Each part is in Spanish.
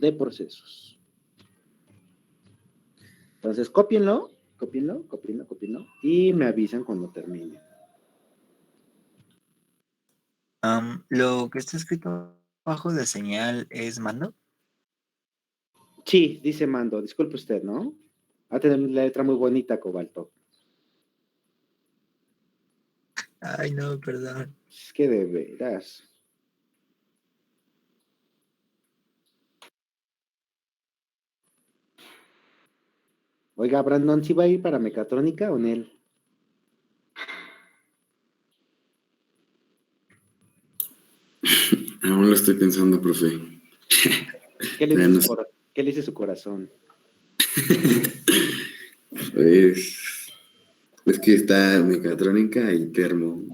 de procesos. Entonces, cópienlo y me avisan cuando termine. Lo que está escrito abajo de señal es mando. Sí, dice mando. Disculpe usted, ¿no? Va a tener una letra muy bonita, Cobalto. Ay, no, perdón. Es que de veras. Oiga, Brandon, ¿sí va a ir para mecatrónica o en él? Aún lo estoy pensando, profe. ¿Qué le dice, ¿qué le dice su corazón? Pues, es que está mecatrónica y termo.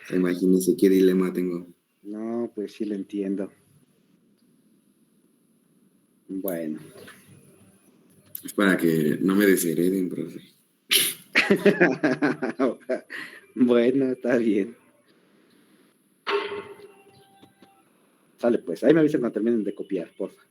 Imagínense qué dilema tengo. No, pues sí lo entiendo. Bueno. Es para que no me deshereden, profe. Bueno, está bien. Sale pues, ahí me avisan cuando terminen de copiar, porfa.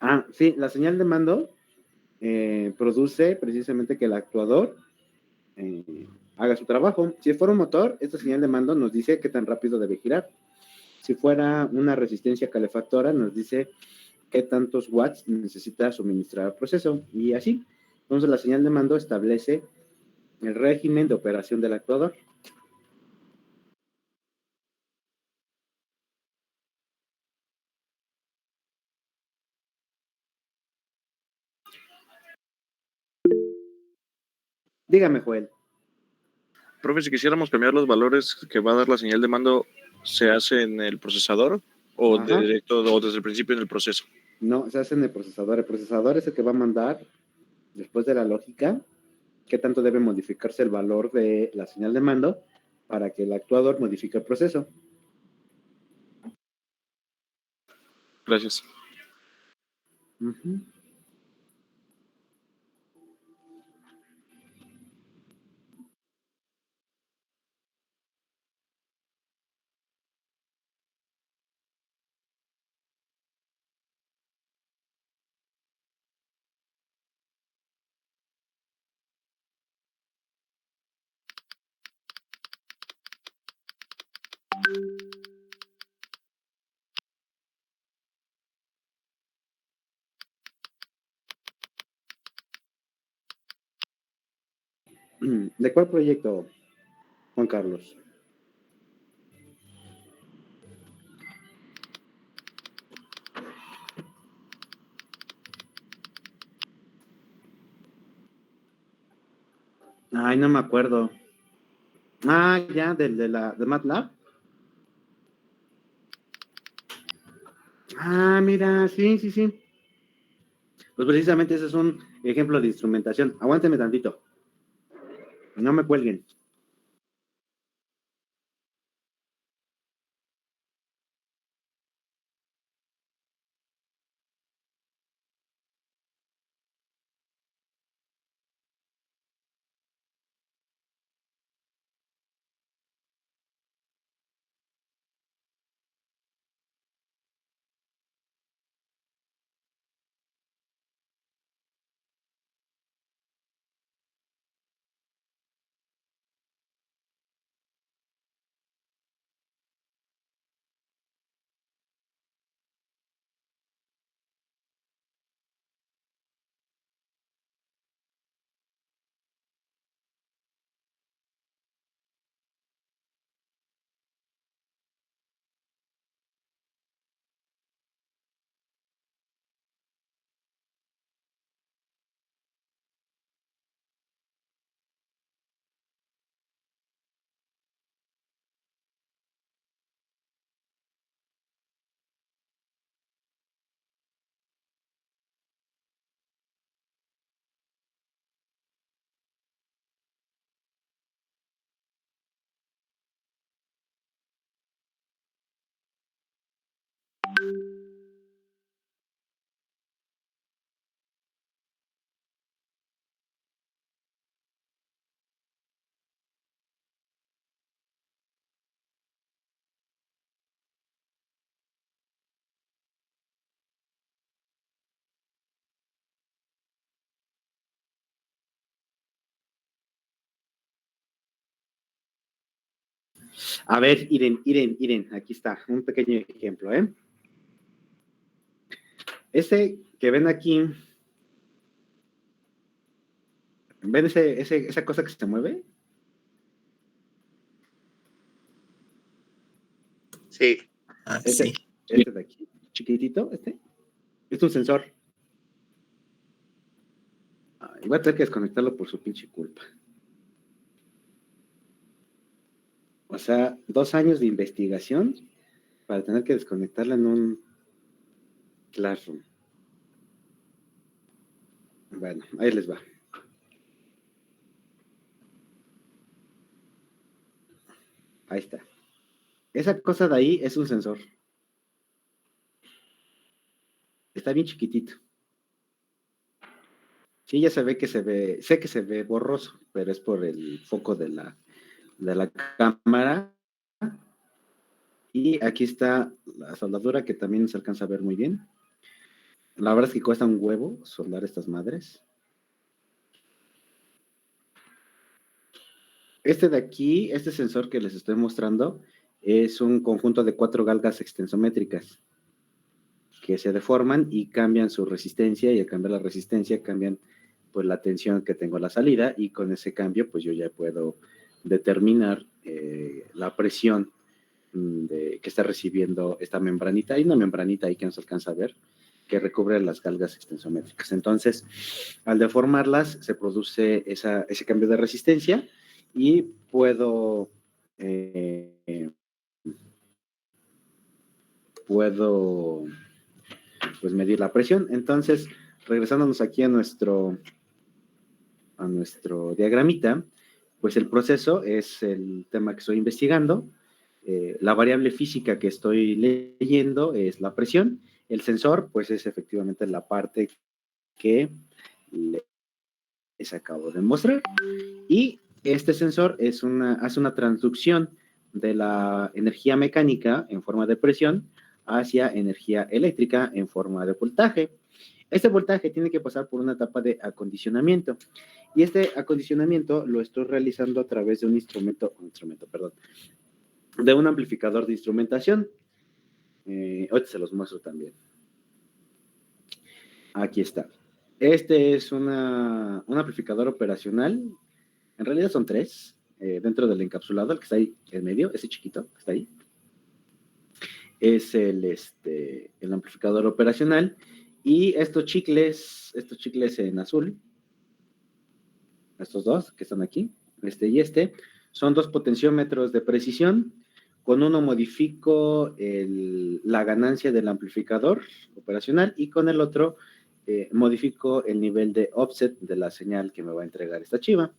Ah, sí, la señal de mando produce precisamente que el actuador haga su trabajo. Si fuera un motor, esta señal de mando nos dice qué tan rápido debe girar. Si fuera una resistencia calefactora, nos dice qué tantos watts necesita suministrar al proceso y así. Entonces la señal de mando establece el régimen de operación del actuador. Dígame, Joel. Profe, si quisiéramos cambiar los valores que va a dar la señal de mando, ¿se hace en el procesador o directo o desde el principio en el proceso? No, se hace en el procesador. El procesador es el que va a mandar, después de la lógica, qué tanto debe modificarse el valor de la señal de mando para que el actuador modifique el proceso. Gracias. Uh-huh. ¿De cuál proyecto, Juan Carlos? Ay, no me acuerdo. Ah, ya, de MATLAB. Ah, mira, sí. Pues precisamente ese es un ejemplo de instrumentación. Aguánteme tantito. No me cuelguen. A ver, Iren, aquí está, un pequeño ejemplo, ¿eh? Ese que ven aquí, ¿ven esa cosa que se mueve? Sí. Este, Sí. este de aquí, chiquitito, es un sensor. Ay, voy a tener que desconectarlo por su pinche culpa. O sea, 2 años de investigación para tener que desconectarla en un Classroom. Bueno, ahí les va. Ahí está. Esa cosa de ahí es un sensor. Está bien chiquitito. Sí, ya se ve sé que se ve borroso, pero es por el foco de la cámara. Y aquí está la soldadura que también se alcanza a ver muy bien. La verdad es que cuesta un huevo soldar estas madres. Este de aquí, este sensor que les estoy mostrando, es un conjunto de 4 galgas extensométricas que se deforman y cambian su resistencia, y al cambiar la resistencia cambian pues la tensión que tengo a la salida, y con ese cambio pues yo ya puedo determinar la presión que está recibiendo esta membranita. Hay una membranita ahí que no se alcanza a ver que recubre las galgas extensométricas. Entonces, al deformarlas se produce ese cambio de resistencia y puedo pues medir la presión. Entonces, regresándonos aquí a nuestro diagramita, pues el proceso es el tema que estoy investigando. La variable física que estoy leyendo es la presión. El sensor, pues es efectivamente la parte que les acabo de mostrar. Y este sensor hace una transducción de la energía mecánica en forma de presión hacia energía eléctrica en forma de voltaje. Este voltaje tiene que pasar por una etapa de acondicionamiento, y este acondicionamiento lo estoy realizando a través de de un amplificador de instrumentación. Ahorita se los muestro también. Aquí está. Este es un amplificador operacional. En realidad son 3, dentro del encapsulado, el que está ahí en medio, ese chiquito que está ahí. Es el amplificador operacional. Y estos chicles en azul, estos dos que están aquí, y son 2 potenciómetros de precisión. Con uno modifico la ganancia del amplificador operacional, y con el otro modifico el nivel de offset de la señal que me va a entregar esta chiva.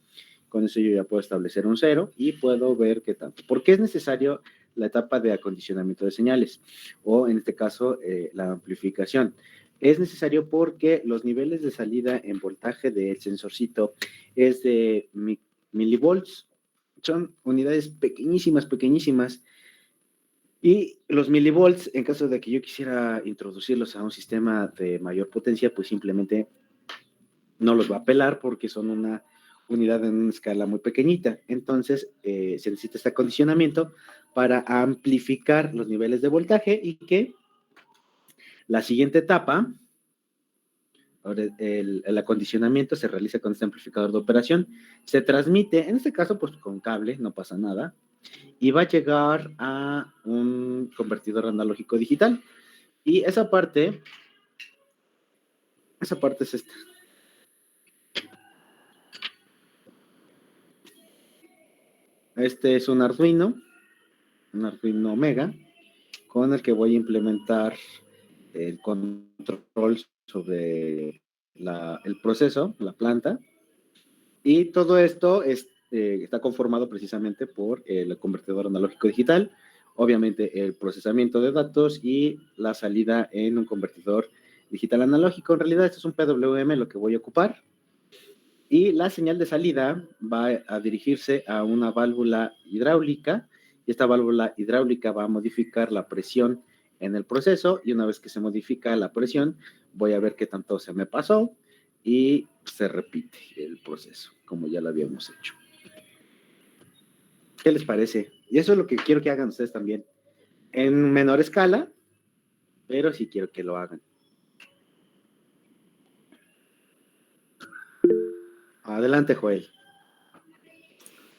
Con eso yo ya puedo establecer un 0 y puedo ver qué tanto. ¿Por qué es necesario la etapa de acondicionamiento de señales? O en este caso, la amplificación. Es necesario porque los niveles de salida en voltaje del sensorcito es de milivolts. Son unidades pequeñísimas, pequeñísimas. Y los milivolts, en caso de que yo quisiera introducirlos a un sistema de mayor potencia, pues simplemente no los va a pelar porque son una unidad en una escala muy pequeñita. Entonces, se necesita este acondicionamiento para amplificar los niveles de voltaje, y que la siguiente etapa, ahora el acondicionamiento se realiza con este amplificador de operación, se transmite, en este caso, pues con cable, no pasa nada, y va a llegar a un convertidor analógico digital. Y esa parte es esta. Este es un Arduino Mega, con el que voy a implementar el control sobre el proceso, la planta. Y todo esto está conformado precisamente por el convertidor analógico digital, obviamente el procesamiento de datos y la salida en un convertidor digital analógico. En realidad esto es un PWM lo que voy a ocupar, y la señal de salida va a dirigirse a una válvula hidráulica, y esta válvula hidráulica va a modificar la presión en el proceso, y una vez que se modifica la presión, voy a ver qué tanto se me pasó, y se repite el proceso, como ya lo habíamos hecho. ¿Qué les parece? Y eso es lo que quiero que hagan ustedes también. En menor escala, pero sí quiero que lo hagan. Adelante, Joel.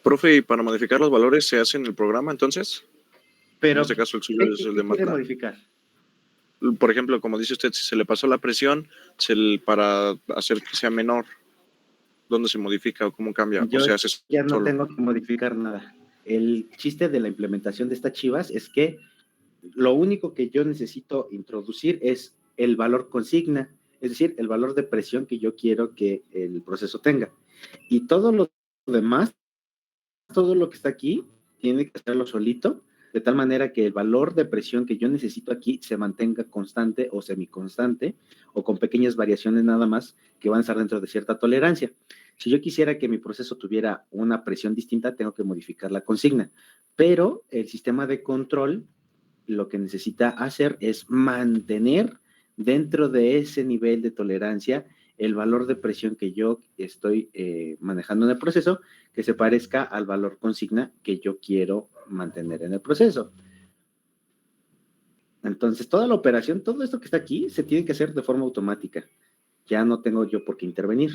Profe, ¿y para modificar los valores se hace en el programa entonces? Pero, en este caso el suyo ¿qué es el de quiere MATLAB. modificar? Por ejemplo, como dice usted, si se le pasó la presión, para hacer que sea menor, ¿dónde se modifica o cómo cambia? Yo ¿O se hace ya no solo? tengo que modificar nada. El chiste de la implementación de estas chivas es que lo único que yo necesito introducir es el valor consigna, es decir, el valor de presión que yo quiero que el proceso tenga. Y todo lo demás, todo lo que está aquí, tiene que hacerlo solito, de tal manera que el valor de presión que yo necesito aquí se mantenga constante o semiconstante, o con pequeñas variaciones nada más que van a estar dentro de cierta tolerancia. Si yo quisiera que mi proceso tuviera una presión distinta, tengo que modificar la consigna. Pero el sistema de control lo que necesita hacer es mantener dentro de ese nivel de tolerancia el valor de presión que yo estoy manejando en el proceso, que se parezca al valor consigna que yo quiero mantener en el proceso. Entonces, toda la operación, todo esto que está aquí, se tiene que hacer de forma automática. Ya no tengo yo por qué intervenir.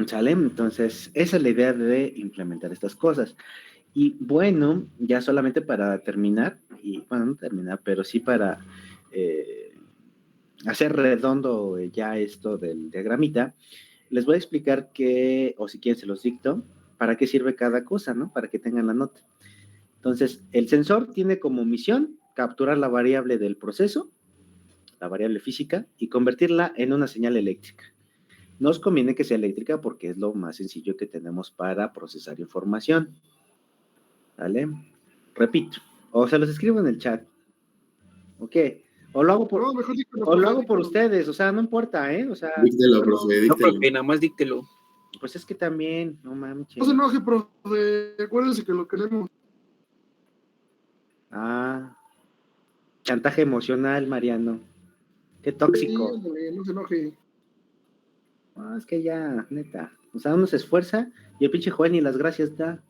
¿Sale? Entonces, esa es la idea de implementar estas cosas. Y bueno, ya solamente para terminar, y bueno, no terminar, pero sí para hacer redondo ya esto del diagramita, les voy a explicar qué, o si quieren se los dicto, para qué sirve cada cosa, ¿no? Para que tengan la nota. Entonces, el sensor tiene como misión capturar la variable del proceso, la variable física, y convertirla en una señal eléctrica. Nos conviene que sea eléctrica porque es lo más sencillo que tenemos para procesar información. ¿Vale? Repito, o se los escribo en el chat. ¿Ok? O lo hago por, No, mejor dígalo, o lo profe, hago por dígalo. ustedes, o sea, no importa, ¿eh? O sea, Díctelo, profe, No, díctelo. profe, nada más díctelo. pues es que también, no manches. No se enoje, profe. Acuérdense que lo queremos. Ah, chantaje emocional, Mariano. Qué Sí, tóxico. ándale, no se enoje. No, es que ya, neta. O sea, uno se esfuerza y el pinche Joel ni las gracias da.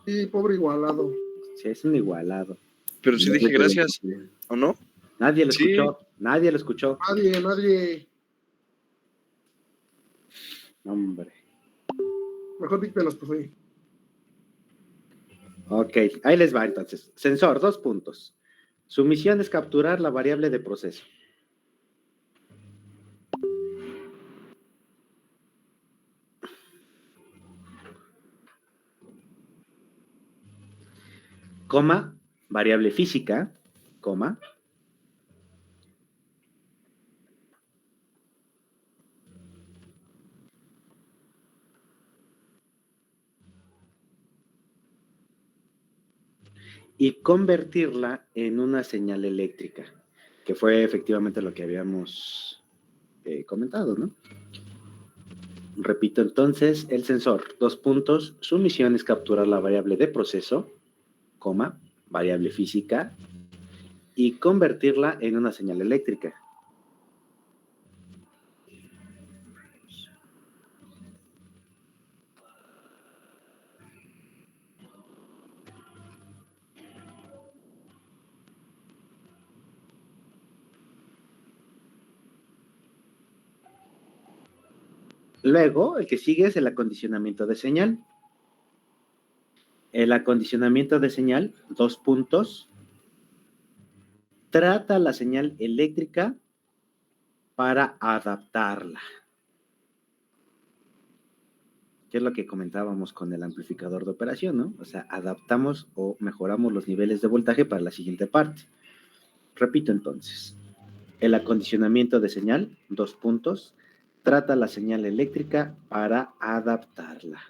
Sí, pobre igualado. Sí, es un igualado. Pero sí dije gracias, ¿o no? Nadie lo Sí. escuchó. Nadie lo escuchó. Nadie. Hombre. Mejor díctelos, profe. Ok, ahí les va entonces. Sensor, 2 puntos. Su misión es capturar la variable de proceso. Coma, variable física, coma. Y convertirla en una señal eléctrica, que fue efectivamente lo que habíamos comentado, ¿no? Repito entonces, el sensor, 2 puntos, su misión es capturar la variable de proceso, coma, variable física, y convertirla en una señal eléctrica. Luego, el que sigue es el acondicionamiento de señal. El acondicionamiento de señal, 2 puntos, trata la señal eléctrica para adaptarla. Que es lo que comentábamos con el amplificador de operación, ¿no? O sea, adaptamos o mejoramos los niveles de voltaje para la siguiente parte. Repito entonces, el acondicionamiento de señal, 2 puntos, trata la señal eléctrica para adaptarla.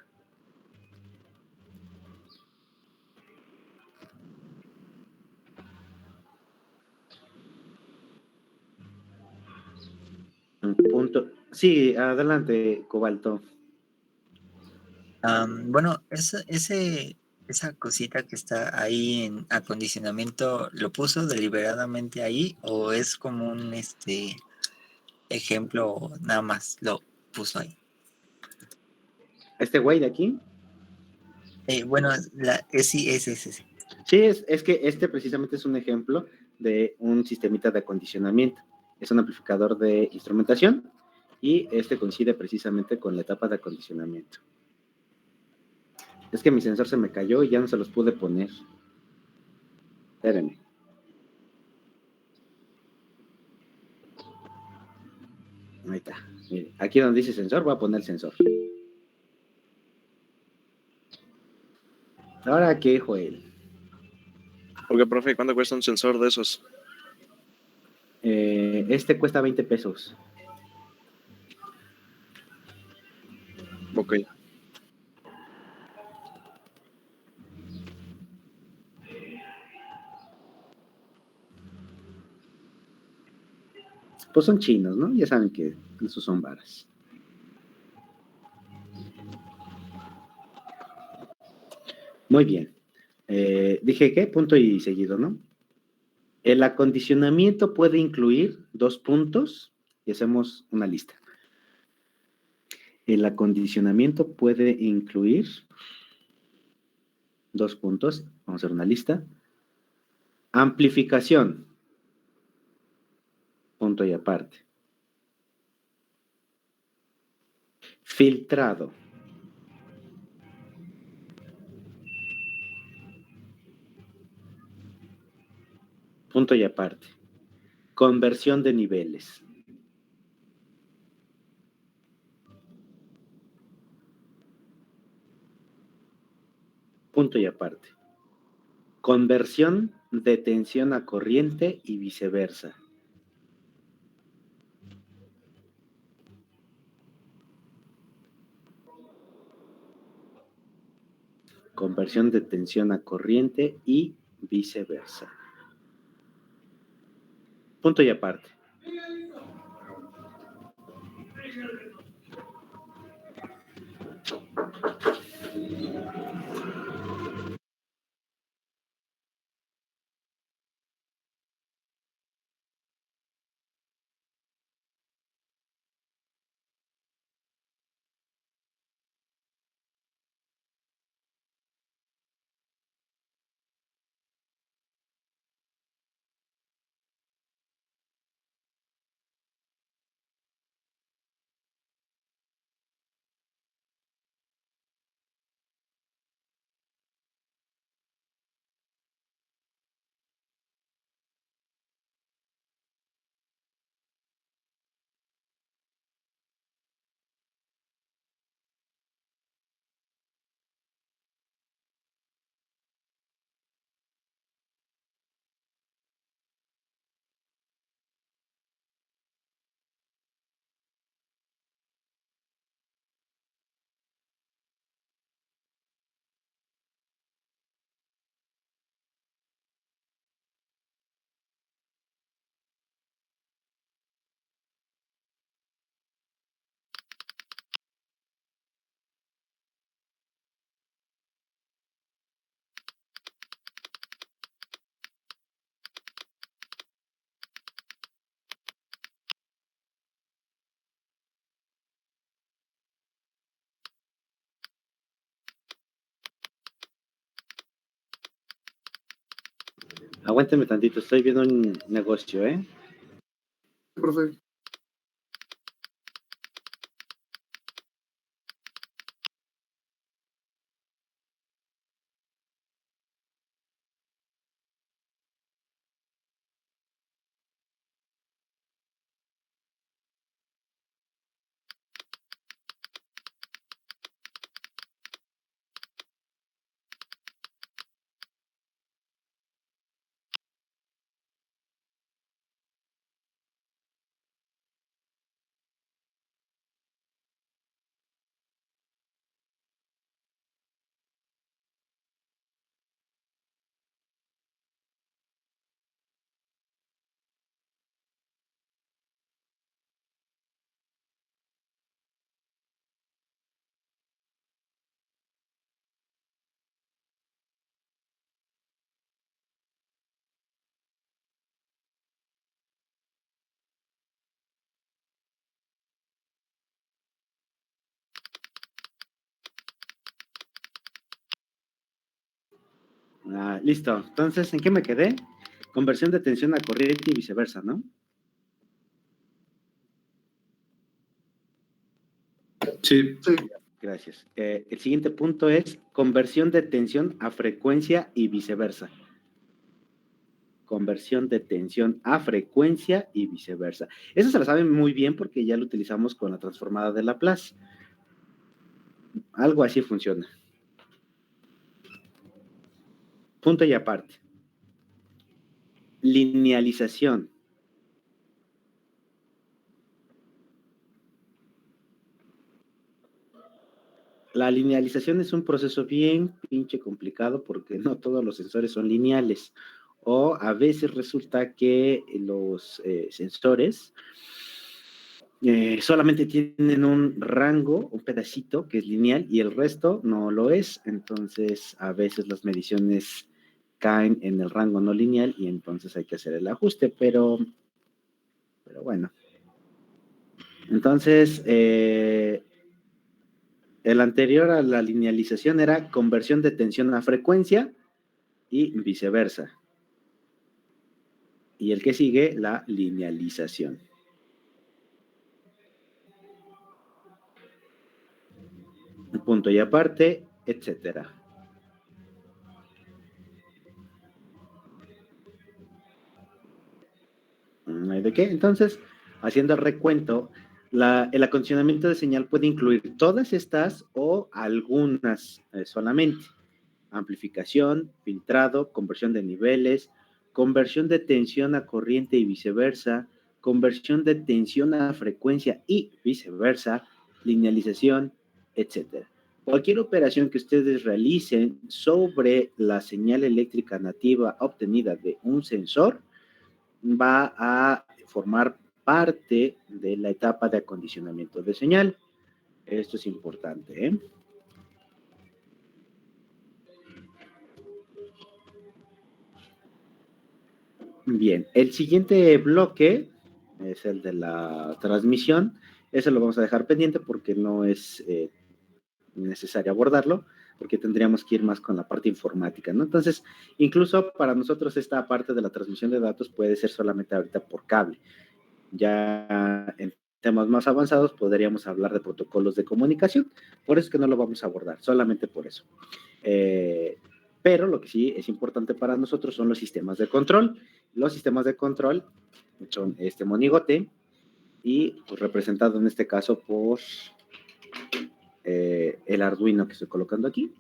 Un punto. Sí, adelante, Cobalto. Bueno, ese esa cosita que está ahí en acondicionamiento, ¿lo puso deliberadamente ahí o es como un ejemplo, nada más lo puso ahí? Este güey de aquí. Bueno, sí, es ese. Sí, es que este precisamente es un ejemplo de un sistemita de acondicionamiento. Es un amplificador de instrumentación y este coincide precisamente con la etapa de acondicionamiento. Es que mi sensor se me cayó y ya no se los pude poner. Espérenme. Ahí está. Mire, aquí donde dice sensor, voy a poner el sensor. ¿Ahora qué, Joel? Oiga, profe, ¿cuánto cuesta un sensor de esos? Este cuesta 20 pesos. Ok. Pues son chinos, ¿no? Ya saben que esos son varas. Muy bien. Dije qué, punto y seguido, ¿no? El acondicionamiento puede incluir 2 puntos y hacemos una lista. El acondicionamiento puede incluir 2 puntos, vamos a hacer una lista. Amplificación, punto y aparte. Filtrado. Punto y aparte. Conversión de niveles. Punto y aparte. Conversión de tensión a corriente y viceversa. Conversión de tensión a corriente y viceversa. Punto y aparte. Aguánteme tantito, estoy viendo un negocio, ¿eh? Profe. Listo. Entonces, ¿en qué me quedé? Conversión de tensión a corriente y viceversa, ¿no? Sí. Sí. Gracias. El siguiente punto es conversión de tensión a frecuencia y viceversa. Conversión de tensión a frecuencia y viceversa. Eso se lo saben muy bien porque ya lo utilizamos con la transformada de Laplace. Algo así funciona. Punto y aparte. Linealización. La linealización es un proceso bien pinche complicado porque no todos los sensores son lineales. O a veces resulta que los sensores solamente tienen un rango, un pedacito que es lineal y el resto no lo es. Entonces, a veces las mediciones caen en el rango no lineal y entonces hay que hacer el ajuste, pero bueno. Entonces, el anterior a la linealización era conversión de tensión a frecuencia y viceversa. Y el que sigue, la linealización. Punto y aparte, etcétera. No hay de qué. Entonces, haciendo el recuento, el acondicionamiento de señal puede incluir todas estas o algunas solamente. Amplificación, filtrado, conversión de niveles, conversión de tensión a corriente y viceversa, conversión de tensión a frecuencia y viceversa, linealización, etcétera. Cualquier operación que ustedes realicen sobre la señal eléctrica nativa obtenida de un sensor va a formar parte de la etapa de acondicionamiento de señal. Esto es importante, ¿eh? Bien, el siguiente bloque es el de la transmisión. Ese lo vamos a dejar pendiente porque no es necesario abordarlo, porque tendríamos que ir más con la parte informática, ¿no? Entonces, incluso para nosotros esta parte de la transmisión de datos puede ser solamente ahorita por cable. Ya en temas más avanzados podríamos hablar de protocolos de comunicación, por eso es que no lo vamos a abordar, solamente por eso. Pero lo que sí es importante para nosotros son los sistemas de control. Los sistemas de control son este monigote y pues, representado en este caso por el Arduino que estoy colocando aquí.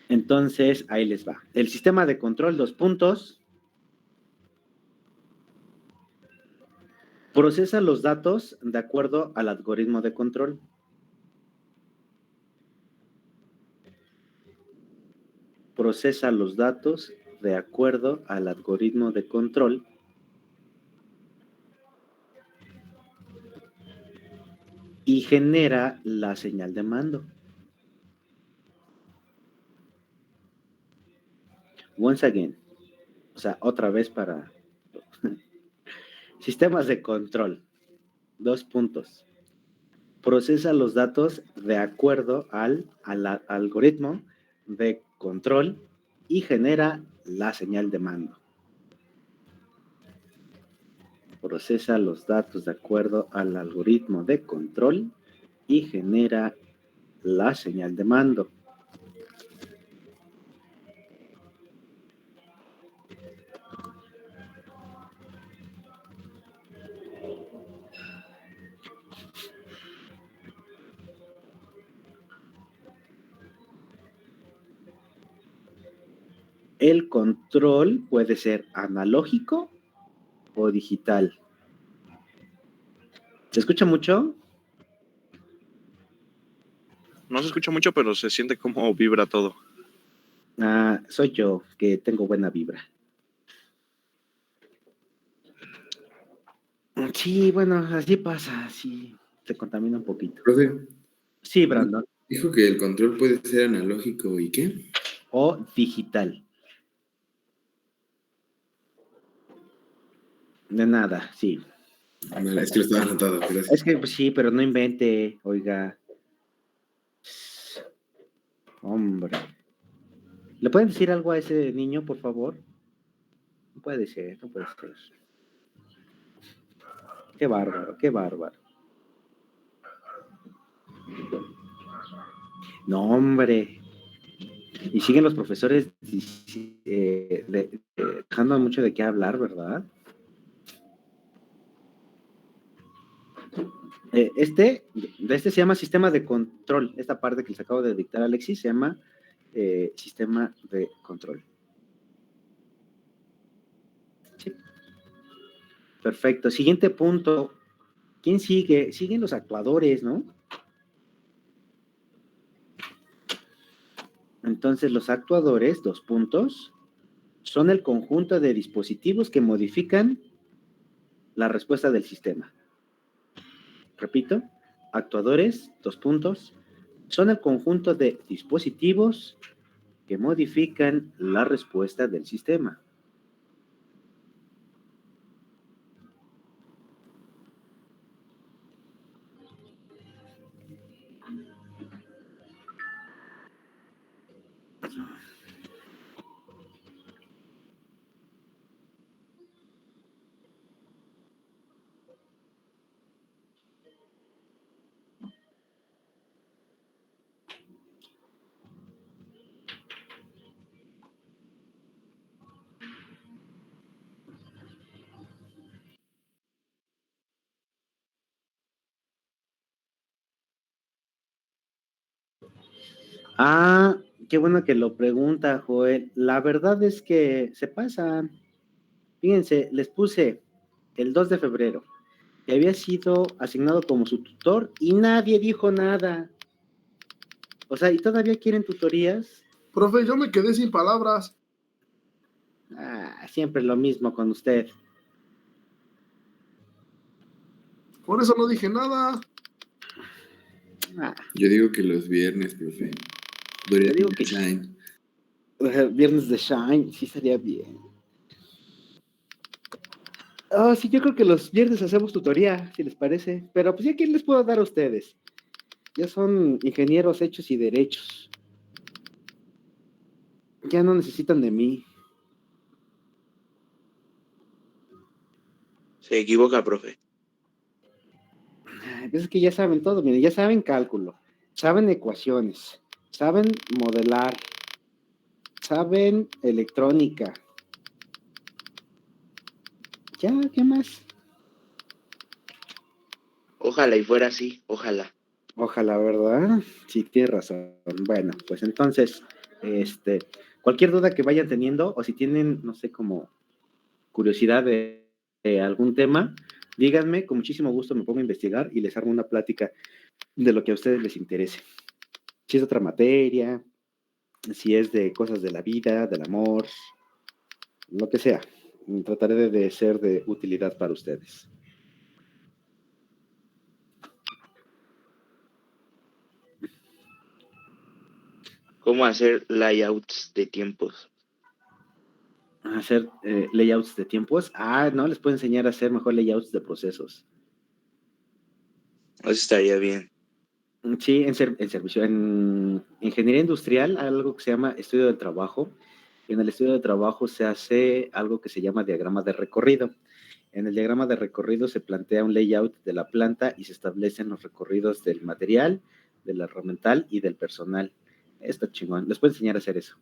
Entonces, ahí les va. El sistema de control, 2 puntos. Procesa los datos de acuerdo al algoritmo de control. Procesa los datos de acuerdo al algoritmo de control. Y genera la señal de mando. Once again. O sea, otra vez para sistemas de control. 2 puntos. Procesa los datos de acuerdo al algoritmo de control y genera la señal de mando. Procesa los datos de acuerdo al algoritmo de control y genera la señal de mando. El control puede ser analógico o digital. ¿Se escucha mucho? No se escucha mucho, pero se siente como vibra todo. Soy yo, que tengo buena vibra. Sí, bueno, así pasa, sí, se contamina un poquito. Profe, Sí, Brandon. dijo que el control puede ser analógico ¿y qué? O digital. De nada, sí. Vale, es que lo estaba anotado, gracias. Es que pues, sí, pero no invente, oiga. Hombre. ¿Le pueden decir algo a ese niño, por favor? No puede ser, no puede ser. Qué bárbaro, qué bárbaro. No, hombre. Y siguen los profesores dejando mucho de qué hablar, ¿verdad? De este se llama sistema de control. Esta parte que les acabo de dictar a Alexis se llama sistema de control. Sí. Perfecto. Siguiente punto. ¿Quién sigue? Siguen los actuadores, ¿no? Entonces, los actuadores, 2 puntos, son el conjunto de dispositivos que modifican la respuesta del sistema. Repito, actuadores, 2 puntos, son el conjunto de dispositivos que modifican la respuesta del sistema. Ah, qué bueno que lo pregunta, Joel. La verdad es que se pasan. Fíjense, les puse el 2 de febrero, que había sido asignado como su tutor y nadie dijo nada. O sea, ¿y todavía quieren tutorías? Profe, yo me quedé sin palabras. Ah, siempre lo mismo con usted. Por eso no dije nada. Ah, Yo digo que los viernes, profe. yo digo que Shine. viernes de Shine, sí sería bien. Oh, sí, yo creo que los viernes hacemos tutoría, si les parece. Pero pues ya, ¿quién les puedo dar a ustedes? Ya son ingenieros hechos y derechos. Ya no necesitan de mí. Se equivoca, profe. Ay, pues es que ya saben todo, miren, ya saben cálculo, saben ecuaciones, saben modelar, saben electrónica. Ya, ¿qué más? Ojalá y fuera así, ojalá. Ojalá, ¿verdad? Sí, tienes razón. Bueno, pues entonces, cualquier duda que vayan teniendo, o si tienen, no sé, como curiosidad de algún tema, díganme, con muchísimo gusto me pongo a investigar y les armo una plática de lo que a ustedes les interese. Si es otra materia, si es de cosas de la vida, del amor, lo que sea. Trataré de ser de utilidad para ustedes. ¿Cómo hacer layouts de tiempos? Hacer layouts de tiempos. Ah, no, les puedo enseñar a hacer mejor layouts de procesos. Eso estaría bien. Sí, en servicio, en ingeniería industrial, hay algo que se llama estudio del trabajo. En el estudio de trabajo se hace algo que se llama diagrama de recorrido. En el diagrama de recorrido se plantea un layout de la planta y se establecen los recorridos del material, del herramental y del personal. Está chingón. Les puedo enseñar a hacer eso.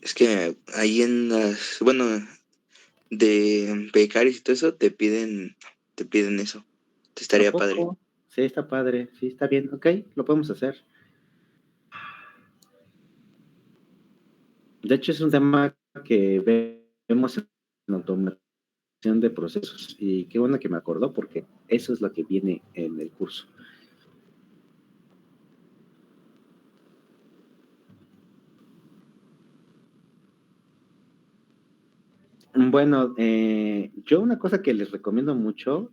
Es que ahí en las, bueno, de becarios y todo eso te piden eso. Te ¿A estaría padre. poco? Sí, está padre. Sí, está bien. Ok, lo podemos hacer. De hecho, es un tema que vemos en automación de procesos. Y qué bueno que me acordó porque eso es lo que viene en el curso. Bueno, yo una cosa que les recomiendo mucho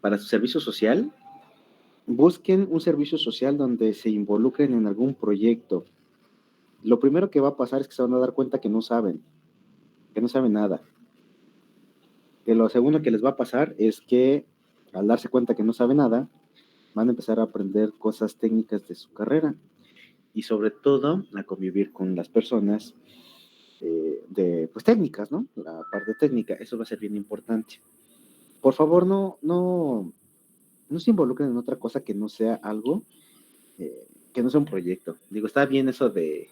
para su servicio social, busquen un servicio social donde se involucren en algún proyecto. Lo primero que va a pasar es que se van a dar cuenta que no saben nada. Que lo segundo que les va a pasar es que al darse cuenta que no saben nada, van a empezar a aprender cosas técnicas de su carrera y sobre todo a convivir con las personas pues técnicas, ¿no? La parte técnica, eso va a ser bien importante. Por favor, no se involucren en otra cosa que no sea algo, que no sea un proyecto. Digo, está bien eso de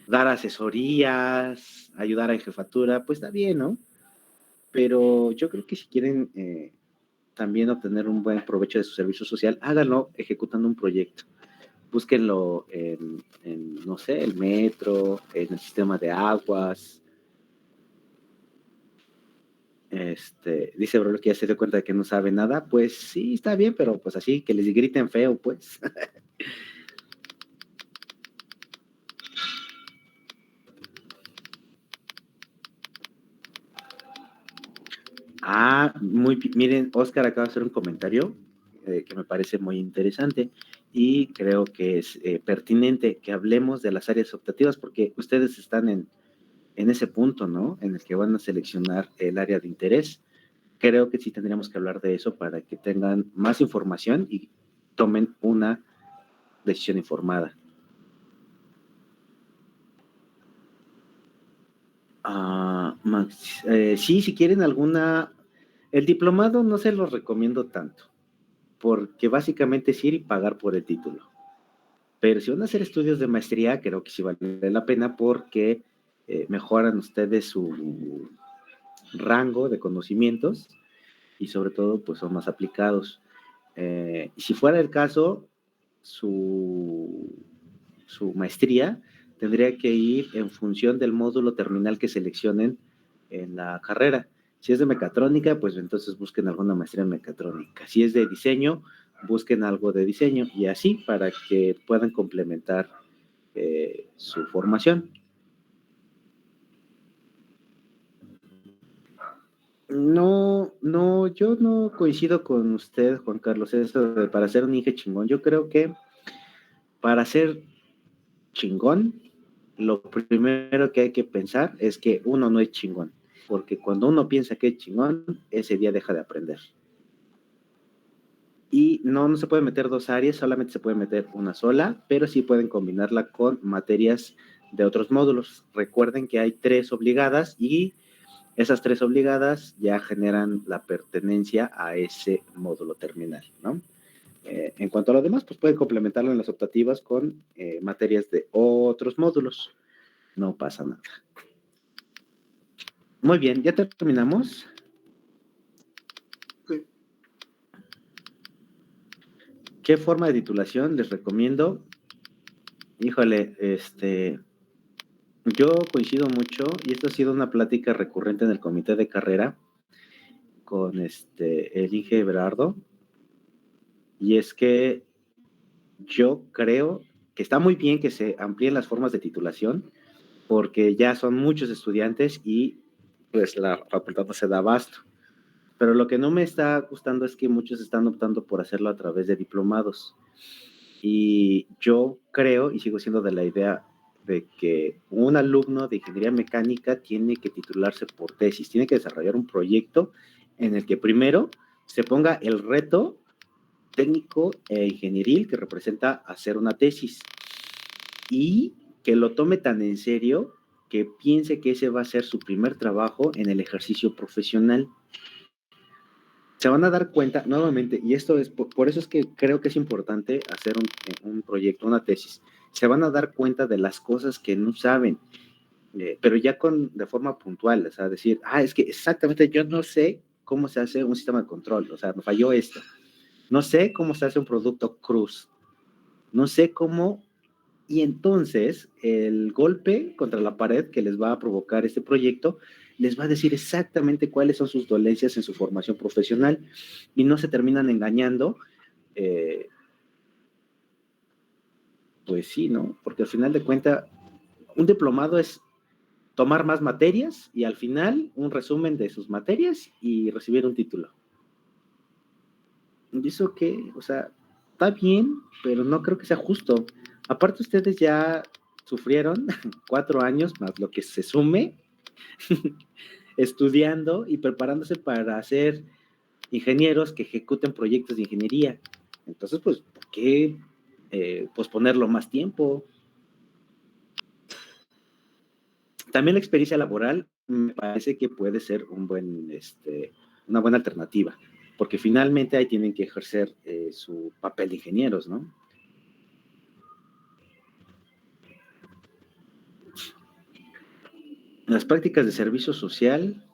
dar asesorías, ayudar a jefatura, pues está bien, ¿no? Pero yo creo que si quieren también obtener un buen provecho de su servicio social, háganlo ejecutando un proyecto. Búsquenlo no sé, el metro, en el sistema de aguas. Dice Bruno que ya se dio cuenta de que no sabe nada. Pues sí, está bien, pero pues así, que les griten feo, pues. Miren, Oscar acaba de hacer un comentario que me parece muy interesante y creo que es pertinente que hablemos de las áreas optativas porque ustedes están en ese punto, ¿no? En el que van a seleccionar el área de interés. Creo que sí tendríamos que hablar de eso para que tengan más información y tomen una decisión informada. Sí, si quieren alguna... El diplomado no se los recomiendo tanto, porque básicamente es ir y pagar por el título. Pero si van a hacer estudios de maestría, creo que sí vale la pena porque mejoran ustedes su rango de conocimientos y sobre todo pues son más aplicados. Y si fuera el caso, su maestría tendría que ir en función del módulo terminal que seleccionen en la carrera. Si es de mecatrónica, pues entonces busquen alguna maestría en mecatrónica. Si es de diseño, busquen algo de diseño y así para que puedan complementar su formación. No, yo no coincido con usted, Juan Carlos, eso de para ser un Inge chingón. Yo creo que para ser chingón, lo primero que hay que pensar es que uno no es chingón, porque cuando uno piensa que es chingón, ese día deja de aprender. Y no se puede meter dos áreas, solamente se puede meter una sola, pero sí pueden combinarla con materias de otros módulos. Recuerden que hay 3 obligadas y esas 3 obligadas ya generan la pertenencia a ese módulo terminal, ¿no? En cuanto a lo demás, pues pueden complementarlo en las optativas con materias de otros módulos. No pasa nada. Muy bien, ¿ya terminamos? Sí. ¿Qué forma de titulación les recomiendo? Híjole, yo coincido mucho, y esto ha sido una plática recurrente en el comité de carrera con el Inge Everardo, y es que yo creo que está muy bien que se amplíen las formas de titulación, porque ya son muchos estudiantes y pues la facultad no se da abasto. Pero lo que no me está gustando es que muchos están optando por hacerlo a través de diplomados. Y yo creo, y sigo siendo de la idea, de que un alumno de ingeniería mecánica tiene que titularse por tesis, tiene que desarrollar un proyecto en el que primero se ponga el reto técnico e ingenieril que representa hacer una tesis y que lo tome tan en serio que piense que ese va a ser su primer trabajo en el ejercicio profesional. Se van a dar cuenta nuevamente, y esto es por eso es que creo que es importante hacer un proyecto, una tesis. Se van a dar cuenta de las cosas que no saben, pero ya de forma puntual, o sea, decir, es que exactamente yo no sé cómo se hace un sistema de control, o sea, me falló esto. No sé cómo se hace un producto cruz. No sé cómo. Y entonces el golpe contra la pared que les va a provocar este proyecto les va a decir exactamente cuáles son sus dolencias en su formación profesional y no se terminan engañando. Pues sí, ¿no? Porque al final de cuentas, un diplomado es tomar más materias y al final un resumen de sus materias y recibir un título. ¿Y eso qué? O sea, está bien, pero no creo que sea justo. Aparte, ustedes ya sufrieron 4 años más lo que se sume estudiando y preparándose para ser ingenieros que ejecuten proyectos de ingeniería. Entonces, pues, ¿por qué posponerlo más tiempo? También la experiencia laboral me parece que puede ser una buena alternativa, porque finalmente ahí tienen que ejercer su papel de ingenieros, ¿no? Las prácticas de servicio social,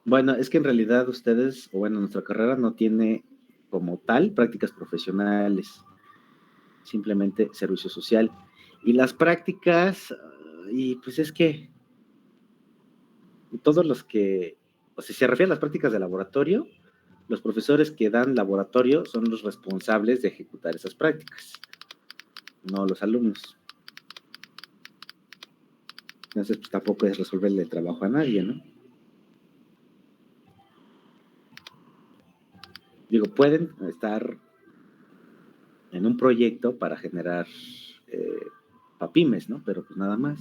bueno, es que en realidad ustedes, o bueno, nuestra carrera no tiene como tal prácticas profesionales, simplemente servicio social. Y las prácticas, y pues es que todos los que, o sea, si se refiere a las prácticas de laboratorio, los profesores que dan laboratorio son los responsables de ejecutar esas prácticas, no los alumnos. Entonces, pues tampoco es resolverle el trabajo a nadie, ¿no? Digo, pueden estar en un proyecto para generar pymes, ¿no? Pero pues nada más.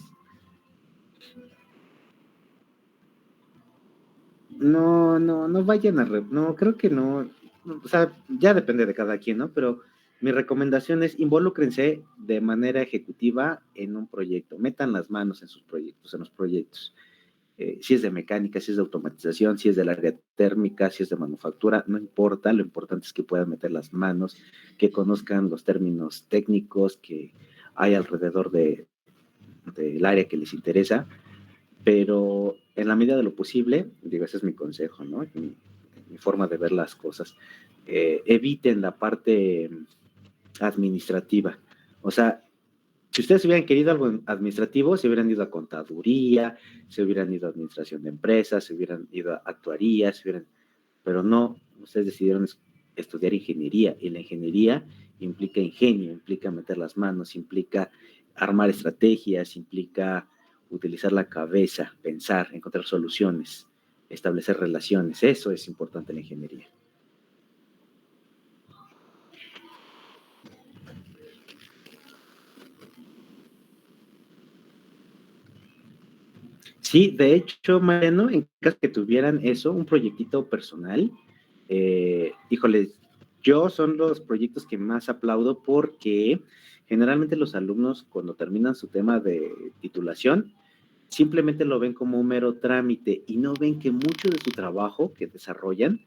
No vayan a... no, creo que no. O sea, ya depende de cada quien, ¿no? Pero mi recomendación es invólúcrense de manera ejecutiva en un proyecto. Metan las manos en sus proyectos, en los proyectos. Si es de mecánica, si es de automatización, si es del área térmica, si es de manufactura, no importa, lo importante es que puedan meter las manos, que conozcan los términos técnicos que hay alrededor del área que les interesa, pero en la medida de lo posible, digo, ese es mi consejo, ¿no? Mi forma de ver las cosas. Eviten la parte administrativa. O sea, si ustedes hubieran querido algo administrativo, se hubieran ido a contaduría, se hubieran ido a administración de empresas, se hubieran ido a actuaría, pero no, ustedes decidieron estudiar ingeniería, y la ingeniería implica ingenio, implica meter las manos, implica armar estrategias, implica utilizar la cabeza, pensar, encontrar soluciones, establecer relaciones. Eso es importante en la ingeniería. Sí, de hecho, Mariano, en caso que tuvieran eso, un proyectito personal, híjole, yo son los proyectos que más aplaudo porque generalmente los alumnos cuando terminan su tema de titulación, simplemente lo ven como un mero trámite y no ven que mucho de su trabajo que desarrollan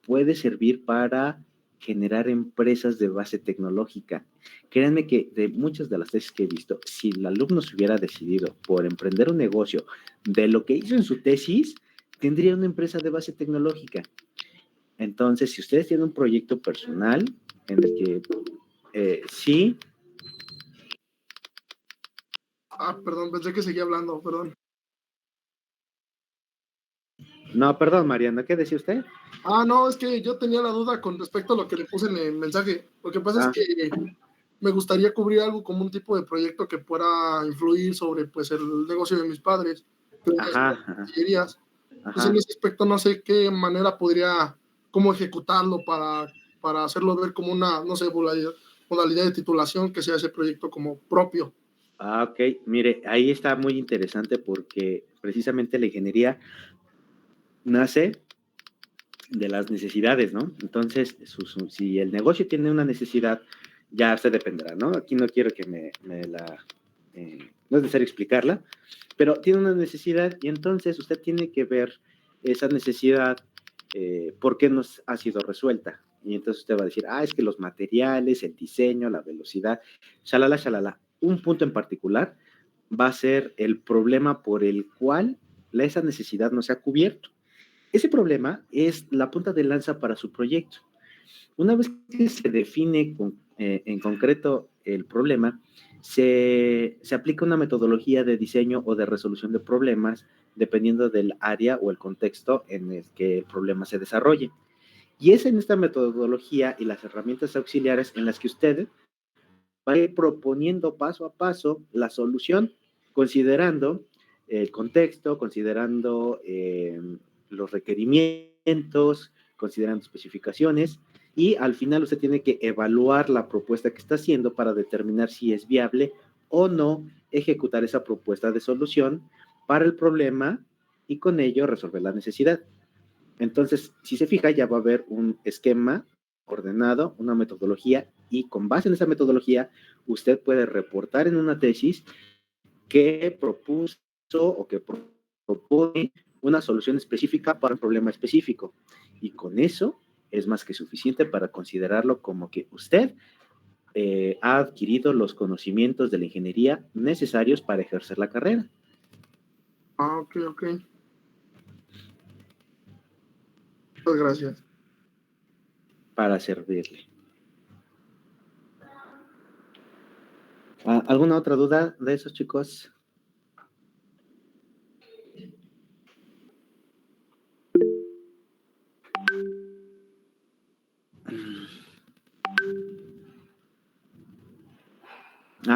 puede servir para generar empresas de base tecnológica. Créanme que de muchas de las tesis que he visto, si el alumno se hubiera decidido por emprender un negocio de lo que hizo en su tesis, tendría una empresa de base tecnológica. Entonces, si ustedes tienen un proyecto personal en el que sí... Perdón, pensé que seguía hablando, perdón. No, perdón, Mariana, ¿qué decía usted? No, es que yo tenía la duda con respecto a lo que le puse en el mensaje. Lo que pasa es que me gustaría cubrir algo como un tipo de proyecto que pueda influir sobre pues el negocio de mis padres. Entonces, en ese aspecto no sé qué manera podría, cómo ejecutarlo para hacerlo ver como una, no sé, modalidad de titulación que sea ese proyecto como propio. Ok, mire, ahí está muy interesante porque precisamente la ingeniería nace de las necesidades, ¿no? Entonces, si el negocio tiene una necesidad, ya usted dependerá, ¿no? Aquí no quiero que no es necesario explicarla, pero tiene una necesidad y entonces usted tiene que ver esa necesidad, por qué no ha sido resuelta. Y entonces usted va a decir, es que los materiales, el diseño, la velocidad, shalala, shalala. Un punto en particular va a ser el problema por el cual esa necesidad no se ha cubierto. Ese problema es la punta de lanza para su proyecto. Una vez que se define en concreto el problema, se aplica una metodología de diseño o de resolución de problemas dependiendo del área o el contexto en el que el problema se desarrolle. Y es en esta metodología y las herramientas auxiliares en las que usted va a ir proponiendo paso a paso la solución, considerando el contexto, considerando los requerimientos, considerando especificaciones, y al final usted tiene que evaluar la propuesta que está haciendo para determinar si es viable o no ejecutar esa propuesta de solución para el problema y con ello resolver la necesidad. Entonces, si se fija, ya va a haber un esquema ordenado, una metodología, y con base en esa metodología, usted puede reportar en una tesis que propuso o que propone una solución específica para un problema específico. Y con eso es más que suficiente para considerarlo como que usted ha adquirido los conocimientos de la ingeniería necesarios para ejercer la carrera. Ah, ok. Muchas gracias. Para servirle. ¿Alguna otra duda de esos, chicos?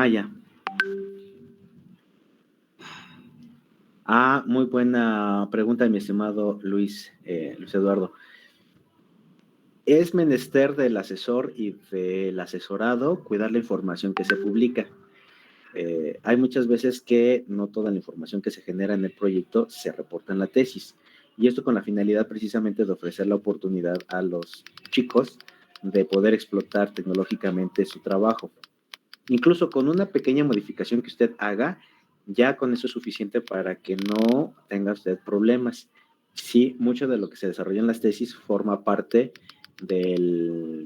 Ya. Muy buena pregunta, mi estimado Luis Eduardo. Es menester del asesor y del asesorado cuidar la información que se publica. Hay muchas veces que no toda la información que se genera en el proyecto se reporta en la tesis, y esto con la finalidad precisamente de ofrecer la oportunidad a los chicos de poder explotar tecnológicamente su trabajo. Incluso con una pequeña modificación que usted haga, ya con eso es suficiente para que no tenga usted problemas. Sí, mucho de lo que se desarrolla en las tesis forma parte de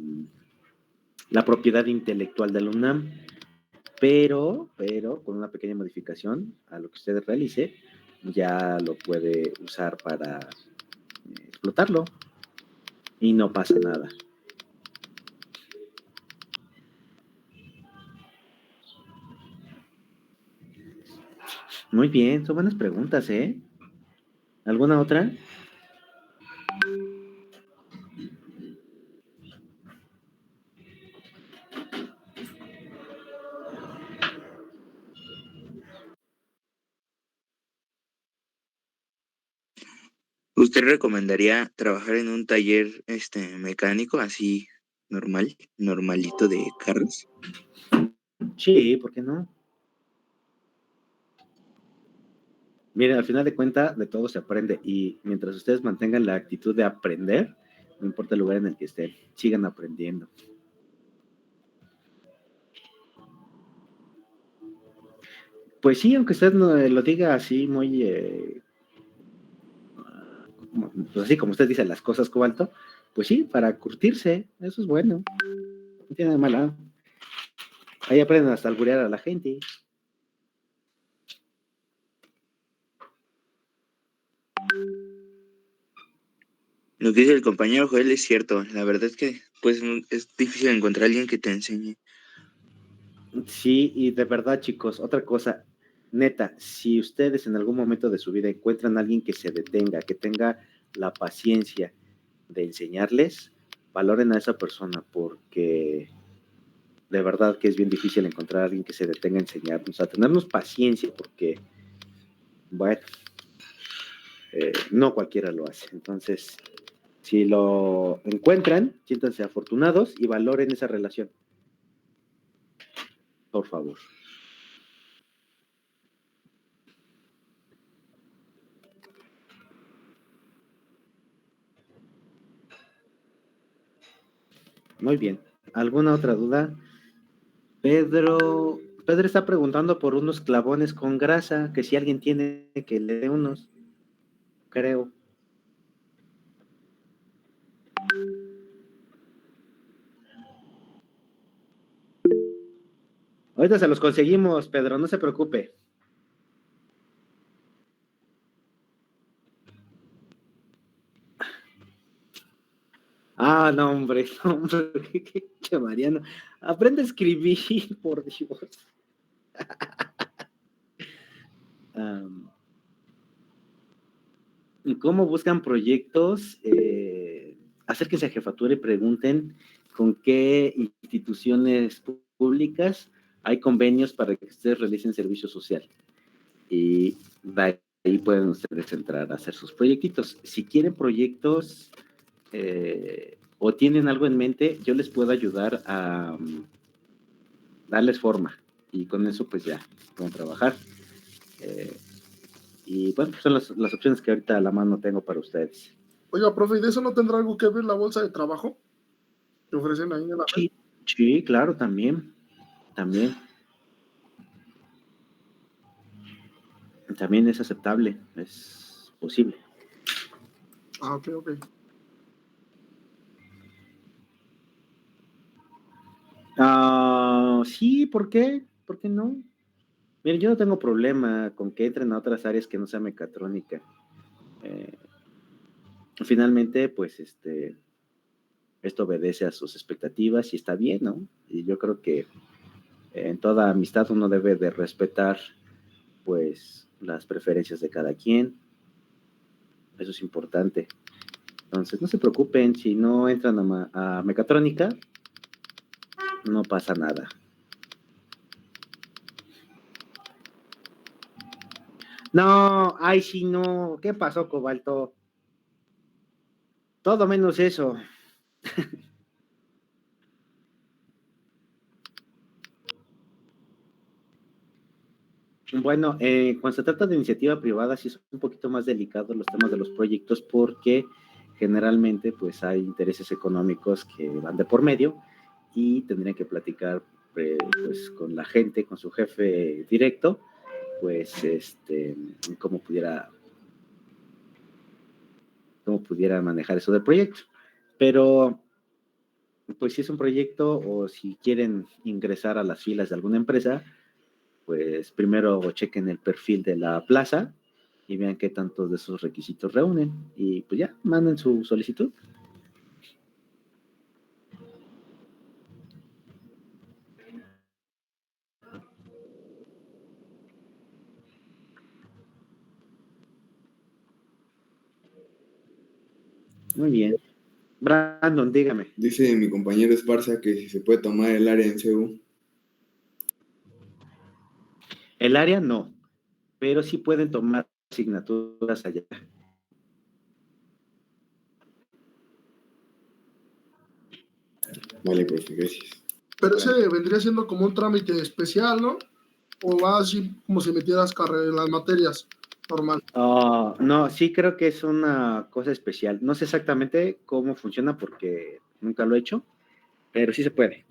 la propiedad intelectual de la UNAM, pero con una pequeña modificación a lo que usted realice, ya lo puede usar para explotarlo y no pasa nada. Muy bien, son buenas preguntas, ¿eh? ¿Alguna otra? ¿Usted recomendaría trabajar en un taller mecánico así normalito de carros? Sí, ¿por qué no? Miren, al final de cuentas, de todo se aprende, y mientras ustedes mantengan la actitud de aprender, no importa el lugar en el que estén, sigan aprendiendo. Pues sí, aunque usted no lo diga así muy, pues así como usted dice las cosas, Cobalto, pues sí, para curtirse, eso es bueno, no tiene nada de malo. Ahí aprenden hasta alburear a la gente. Lo que dice el compañero Joel es cierto. La verdad es que pues es difícil encontrar a alguien que te enseñe. Sí, y de verdad, chicos, otra cosa, neta, si ustedes en algún momento de su vida encuentran a alguien que se detenga, que tenga la paciencia de enseñarles, valoren a esa persona, porque de verdad que es bien difícil encontrar a alguien que se detenga a enseñarnos, a tenernos paciencia, porque, bueno, no cualquiera lo hace. Entonces, si lo encuentran, siéntanse afortunados y valoren esa relación. Por favor. Muy bien. ¿Alguna otra duda? Pedro está preguntando por unos clavones con grasa, que si alguien tiene que le dé unos, creo. Ahorita se los conseguimos, Pedro, no se preocupe. No, hombre, qué Mariano. Aprende a escribir, por Dios. ¿Cómo buscan proyectos? Acérquense a Jefatura y pregunten con qué instituciones públicas hay convenios para que ustedes realicen servicio social. Y de ahí pueden ustedes entrar a hacer sus proyectitos. Si quieren proyectos o tienen algo en mente, yo les puedo ayudar a darles forma, y con eso pues ya pueden trabajar. Y bueno, pues son las opciones que ahorita a la mano tengo para ustedes. Oiga, profe, ¿y de eso no tendrá algo que ver la bolsa de trabajo? que ofrecen ahí en la red. Sí, claro, también. También es aceptable, es posible. Ok. Sí, ¿por qué? ¿Por qué no? Miren, yo no tengo problema con que entren a otras áreas que no sea mecatrónica. Finalmente, pues, esto obedece a sus expectativas y está bien, ¿no? Y yo creo que en toda amistad uno debe de respetar, pues, las preferencias de cada quien. Eso es importante. Entonces, no se preocupen, si no entran a mecatrónica, no pasa nada. No, ay, sí, no. ¿Qué pasó, Cobalto? Todo menos eso. Bueno, cuando se trata de iniciativa privada, sí son un poquito más delicados los temas de los proyectos porque generalmente pues hay intereses económicos que van de por medio y tendrían que platicar pues con la gente, con su jefe directo, pues cómo pudiera manejar eso del proyecto. Pero pues si es un proyecto o si quieren ingresar a las filas de alguna empresa, pues primero chequen el perfil de la plaza y vean qué tantos de esos requisitos reúnen y pues ya, manden su solicitud. Muy bien. Brandon, dígame. Dice mi compañero Esparza que si se puede tomar el área en CEU. El área no, pero sí pueden tomar asignaturas allá. Vale, profe, gracias. Pero ese vendría siendo como un trámite especial, ¿no? O va así como si metieras las materias normal. No, sí creo que es una cosa especial. No sé exactamente cómo funciona porque nunca lo he hecho, pero sí se puede.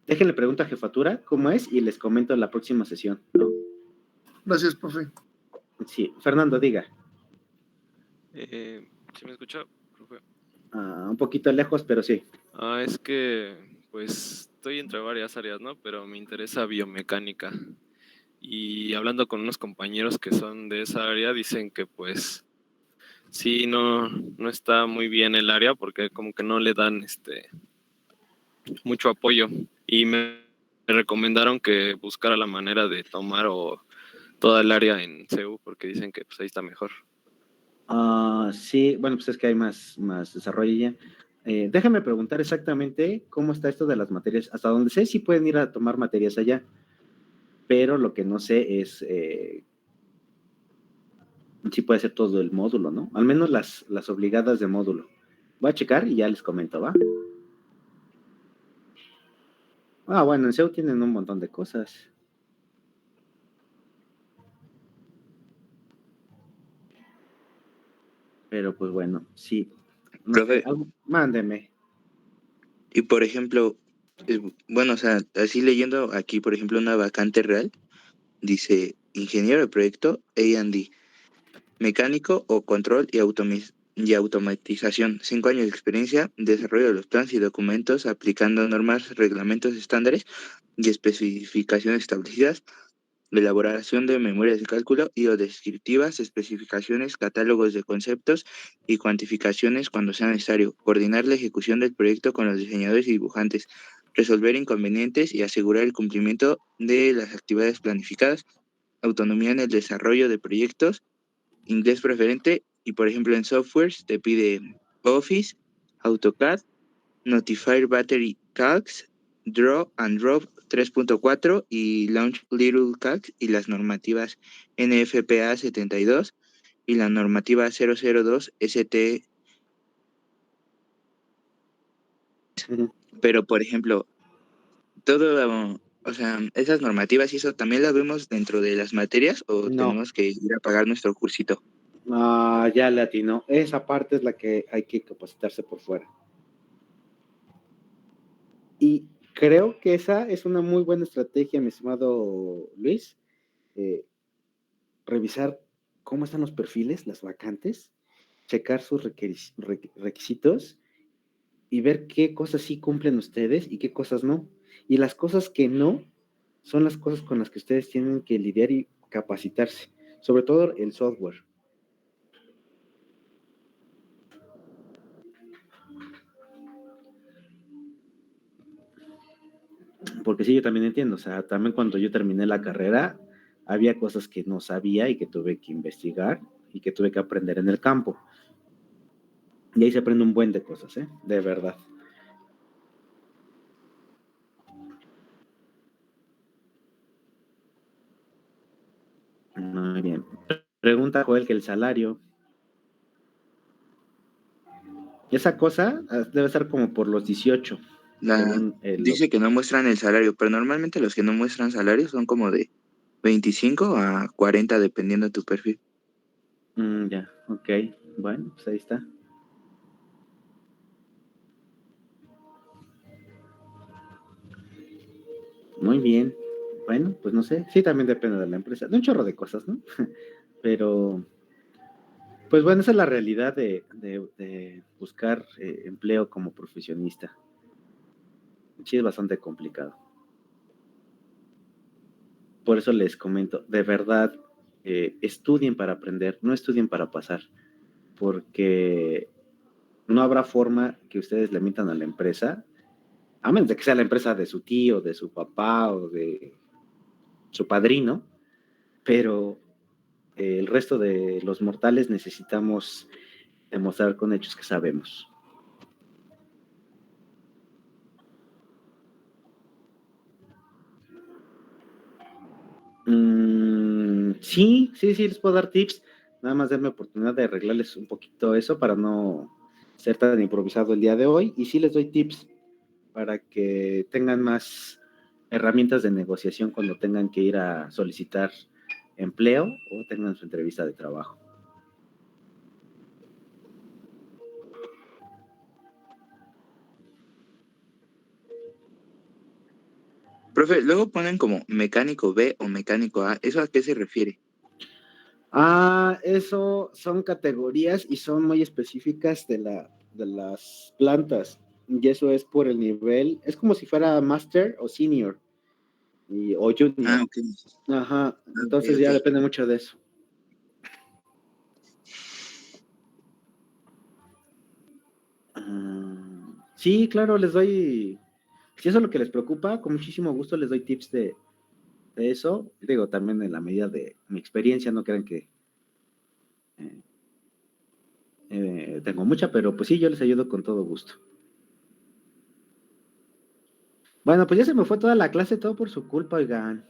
Déjenle pregunta a jefatura cómo es y les comento en la próxima sesión, ¿no? Gracias, profe. Sí, Fernando, diga. ¿Sí me escucha, profe? Un poquito lejos, pero sí. Es que, pues, estoy entre varias áreas, ¿no? Pero me interesa biomecánica. Y hablando con unos compañeros que son de esa área, dicen que, pues, sí, no está muy bien el área porque como que no le dan, mucho apoyo. Y me recomendaron que buscara la manera de tomar toda el área en CEU porque dicen que, pues, ahí está mejor. Sí, bueno, pues es que hay más desarrollo ya. Déjame preguntar exactamente cómo está esto de las materias. Hasta donde sé, sí pueden ir a tomar materias allá, pero lo que no sé es si puede ser todo el módulo, ¿no? Al menos las obligadas de módulo. Voy a checar y ya les comento, ¿va? Bueno, en CEU tienen un montón de cosas. Pero pues bueno, sí. No sé, Profe, mándeme. y por ejemplo, bueno, o sea, así leyendo aquí, por ejemplo, una vacante real, dice ingeniero de proyecto A&D, mecánico o control y automatización, 5 años de experiencia, desarrollo de los planes y documentos aplicando normas, reglamentos, estándares y especificaciones establecidas, elaboración de memorias de cálculo y o descriptivas, especificaciones, catálogos de conceptos y cuantificaciones cuando sea necesario, coordinar la ejecución del proyecto con los diseñadores y dibujantes, resolver inconvenientes y asegurar el cumplimiento de las actividades planificadas, autonomía en el desarrollo de proyectos, inglés preferente y por ejemplo en softwares te pide Office, AutoCAD, Notifier Battery Calcs, Draw and Drop 3.4 y Launch Little Calcs y las normativas NFPA 72 y la normativa 002 ST. Pero por ejemplo, todo, o sea, esas normativas y eso también las vemos dentro de las materias o No. tenemos que ir a pagar nuestro cursito. Ya le atinó. Esa parte es la que hay que capacitarse por fuera. Y creo que esa es una muy buena estrategia, mi estimado Luis. Revisar cómo están los perfiles, las vacantes, checar sus requisitos y ver qué cosas sí cumplen ustedes y qué cosas no. Y las cosas que no son las cosas con las que ustedes tienen que lidiar y capacitarse, sobre todo el software. Porque sí, yo también entiendo, o sea, también cuando yo terminé la carrera, había cosas que no sabía y que tuve que investigar y que tuve que aprender en el campo. Y ahí se aprende un buen de cosas, ¿eh? De verdad. Muy bien. Pregunta Joel que el salario. Esa cosa debe ser como por los 18, según Dice que no muestran el salario, pero normalmente los que no muestran salario son como de 25 a 40 dependiendo de tu perfil. Ya, ok. Bueno, pues ahí está. Muy bien. Bueno, pues no sé. Sí, también depende de la empresa. De un chorro de cosas, ¿no? Pero, pues bueno, esa es la realidad de buscar empleo como profesionista. Sí, es bastante complicado. Por eso les comento, de verdad, estudien para aprender, no estudien para pasar, porque no habrá forma que ustedes le mientan a la empresa, a menos de que sea la empresa de su tío, de su papá o de su padrino, pero el resto de los mortales necesitamos demostrar con hechos que sabemos. Sí, les puedo dar tips. Nada más darme oportunidad de arreglarles un poquito eso para no ser tan improvisado el día de hoy. Y sí les doy tips para que tengan más herramientas de negociación cuando tengan que ir a solicitar empleo o tengan su entrevista de trabajo. Profe, luego ponen como mecánico B o mecánico A. ¿Eso a qué se refiere? Eso son categorías y son muy específicas de las plantas. Y eso es por el nivel, es como si fuera master o senior o junior. Ok. Ajá, entonces Ok. ya depende mucho de eso. Sí, claro, les doy, si eso es lo que les preocupa, con muchísimo gusto les doy tips de eso. Digo, también en la medida de mi experiencia, no crean que tengo mucha, pero pues sí, yo les ayudo con todo gusto. Bueno, pues ya se me fue toda la clase, todo por su culpa, oigan.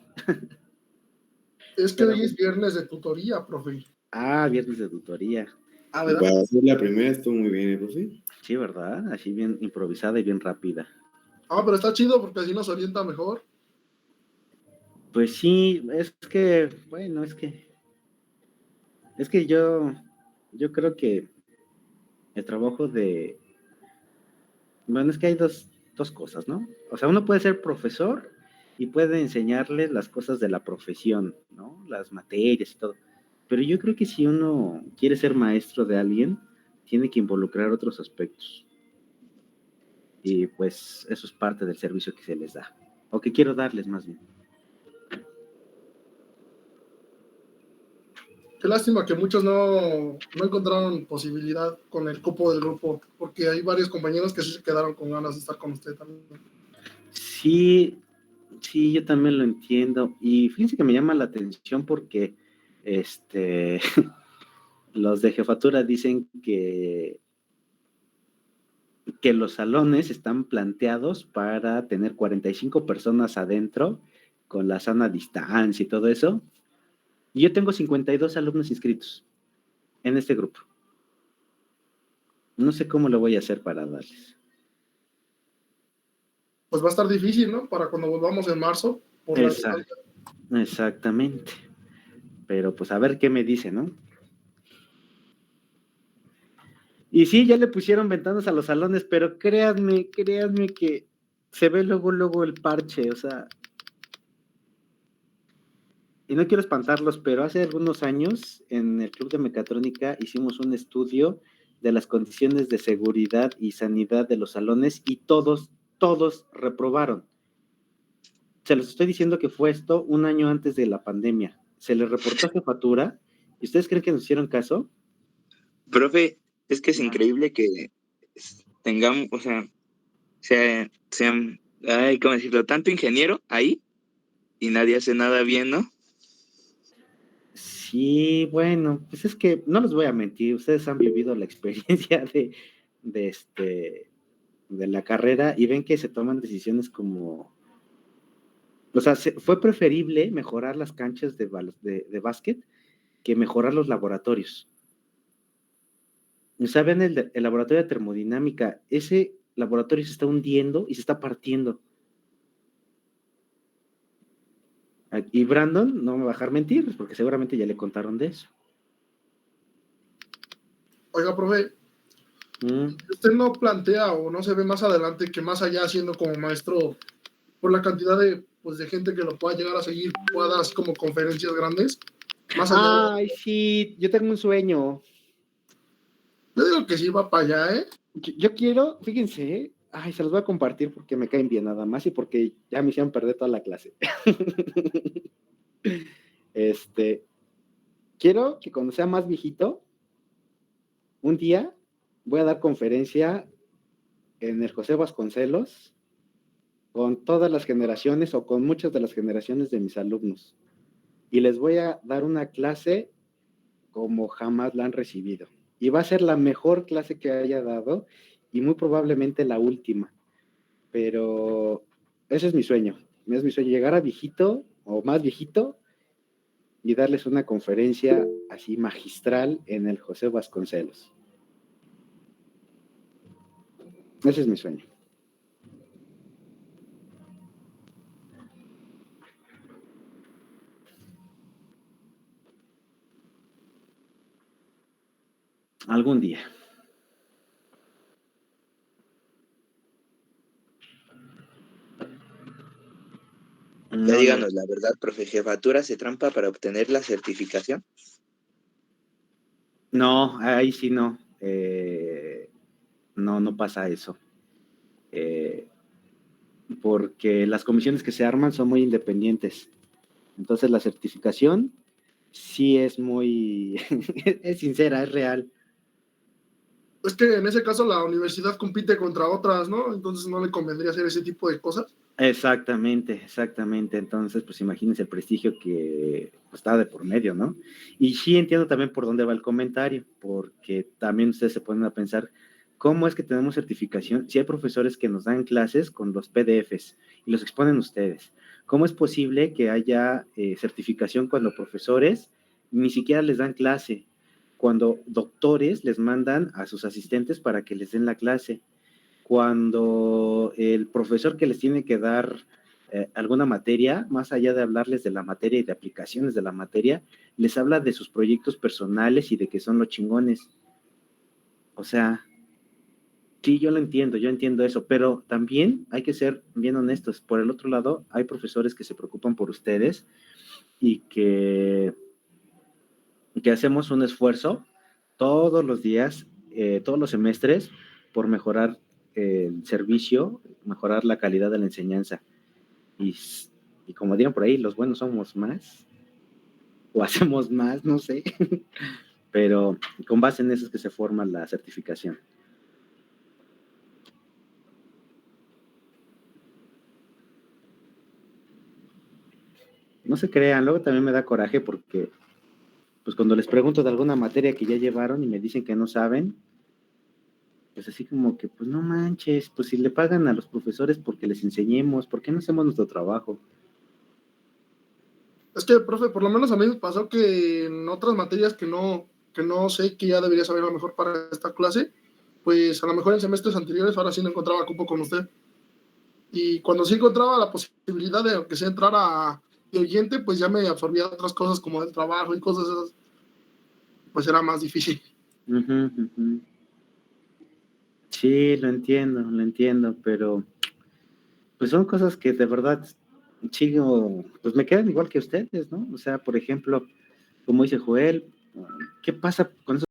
Es que hoy es viernes de tutoría, profe. Viernes de tutoría. ¿Verdad? Para hacer la primera estuvo muy bien, profe. Sí, ¿verdad? Así bien improvisada y bien rápida. Pero está chido porque así nos orienta mejor. Pues sí, es que yo creo que el trabajo bueno, es que hay dos cosas, ¿no? O sea, uno puede ser profesor y puede enseñarles las cosas de la profesión, ¿no? Las materias y todo. Pero yo creo que si uno quiere ser maestro de alguien, tiene que involucrar otros aspectos. Y pues eso es parte del servicio que se les da, o que quiero darles más bien. Qué lástima que muchos no encontraron posibilidad con el cupo del grupo, porque hay varios compañeros que sí se quedaron con ganas de estar con usted también. Sí, yo también lo entiendo. Y fíjense que me llama la atención porque los de jefatura dicen que los salones están planteados para tener 45 personas adentro con la sana distancia y todo eso. Y yo tengo 52 alumnos inscritos en este grupo. No sé cómo lo voy a hacer para darles. Pues va a estar difícil, ¿no? Para cuando volvamos en marzo. Exactamente. Pero pues a ver qué me dice, ¿no? Y sí, ya le pusieron ventanas a los salones, pero créanme que se ve luego el parche, o sea, y no quiero espantarlos, pero hace algunos años en el Club de Mecatrónica hicimos un estudio de las condiciones de seguridad y sanidad de los salones y todos reprobaron. Se los estoy diciendo que fue esto un año antes de la pandemia. Se les reportó a jefatura y ¿ustedes creen que nos hicieron caso? Profe, es que es increíble que tengamos, o sea, sean, ay, ¿cómo decirlo? Tanto ingeniero ahí y nadie hace nada bien, ¿no? Sí, bueno, pues es que no les voy a mentir, ustedes han vivido la experiencia de la carrera y ven que se toman decisiones como, o sea, fue preferible mejorar las canchas de básquet que mejorar los laboratorios. ¿Saben el laboratorio de termodinámica? Ese laboratorio se está hundiendo y se está partiendo. Y Brandon no me va a dejar mentir, porque seguramente ya le contaron de eso. Oiga, profe, ¿usted no plantea o no se ve más adelante que más allá siendo como maestro, por la cantidad de, pues, de gente que lo pueda llegar a seguir, pueda dar así como conferencias grandes? Más allá Ay, sí, yo tengo un sueño. Yo digo que sí va para allá, ¿eh? Yo quiero, fíjense, ay, se los voy a compartir porque me caen bien nada más y porque ya me hicieron perder toda la clase. Quiero que cuando sea más viejito, un día voy a dar conferencia en el José Vasconcelos con todas las generaciones o con muchas de las generaciones de mis alumnos. Y les voy a dar una clase como jamás la han recibido. Y va a ser la mejor clase que haya dado y muy probablemente la última. Pero ese es mi sueño. Es mi sueño llegar a viejito o más viejito y darles una conferencia así magistral en el José Vasconcelos. Ese es mi sueño. Algún día. Ya díganos la verdad, profe, ¿jefatura se trampa para obtener la certificación? No, ahí sí no. No pasa eso. Porque las comisiones que se arman son muy independientes. Entonces la certificación sí es muy, es sincera, es real. Es que en ese caso la universidad compite contra otras, ¿no? Entonces no le convendría hacer ese tipo de cosas. Exactamente. Entonces, pues imagínense el prestigio que está de por medio, ¿no? Y sí entiendo también por dónde va el comentario, porque también ustedes se ponen a pensar, ¿cómo es que tenemos certificación? Si hay profesores que nos dan clases con los PDFs y los exponen ustedes, ¿cómo es posible que haya certificación cuando profesores ni siquiera les dan clase? Cuando doctores les mandan a sus asistentes para que les den la clase, cuando el profesor que les tiene que dar alguna materia, más allá de hablarles de la materia y de aplicaciones de la materia, les habla de sus proyectos personales y de que son los chingones. O sea, sí, yo entiendo eso, pero también hay que ser bien honestos. Por el otro lado, hay profesores que se preocupan por ustedes y que hacemos un esfuerzo todos los días, todos los semestres, por mejorar el servicio, mejorar la calidad de la enseñanza. Y como digan por ahí, los buenos somos más, o hacemos más, no sé, pero con base en eso es que se forma la certificación. No se crean, luego también me da coraje porque pues cuando les pregunto de alguna materia que ya llevaron y me dicen que no saben, pues así como que, pues no manches, pues si le pagan a los profesores porque les enseñemos, ¿por qué no hacemos nuestro trabajo? Es que, profe, por lo menos a mí me pasó que en otras materias que no sé, que ya debería saber a lo mejor para esta clase, pues a lo mejor en semestres anteriores ahora sí no encontraba cupo con usted. Y cuando sí encontraba la posibilidad de, aunque sea entrar de oyente, pues ya me absorbía otras cosas como el trabajo y cosas esas, pues era más difícil. Sí, lo entiendo, pero pues son cosas que de verdad sigo, pues me quedan igual que ustedes, ¿no? O sea, por ejemplo, como dice Joel, ¿qué pasa con esos